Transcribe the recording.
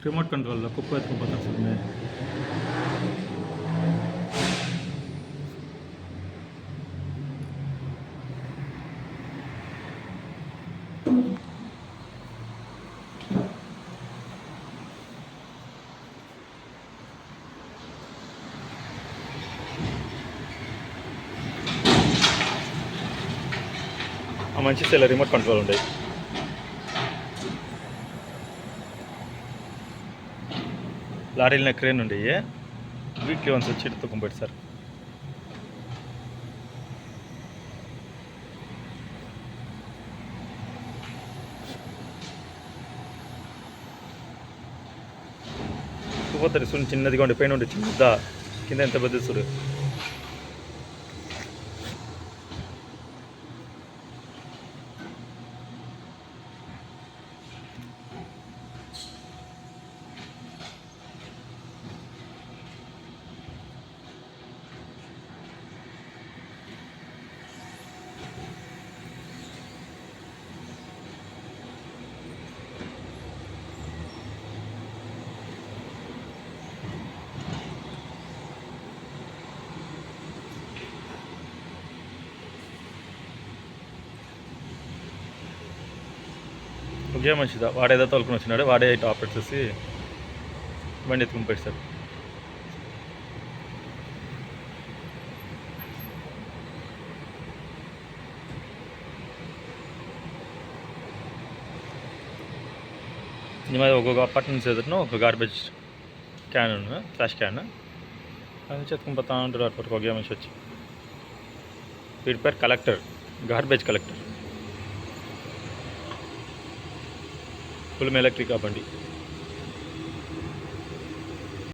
Remote కంట్రోల్లో కుప్ప ఎత్తుకుపోతారు sir మేము. ఆ మంచి సెల్ రిమోట్ కంట్రోల్ ఉంటాయి. లారీల క్రేన్ ఉండే వీక్లీ వన్స్ వచ్చి ఎత్తుకొని పెడతారు. పోతారు సుని చిన్నదిగా ఉండే పైన ఉండే చిన్నదా కింద ఎంత పెద్ద సురు. ఒకే మంచిదా వాడేదో తోలుకొని వచ్చినాడు, వాడే టాప్ పెట్టేసి బండి ఎత్తుకుని పెట్టాడు. ఇది ఒక్కొక్క అపార్ట్మెంట్స్ ఎదురును ఒక గార్బేజ్ క్యాన్ ఫ్లాష్ క్యాన్ అది చెత్తుకుని పోతా ఉంటారు. అప్పటికి ఒకే మనిషి వచ్చి వీడి పేరు collector, garbage collector. Full electric బండి.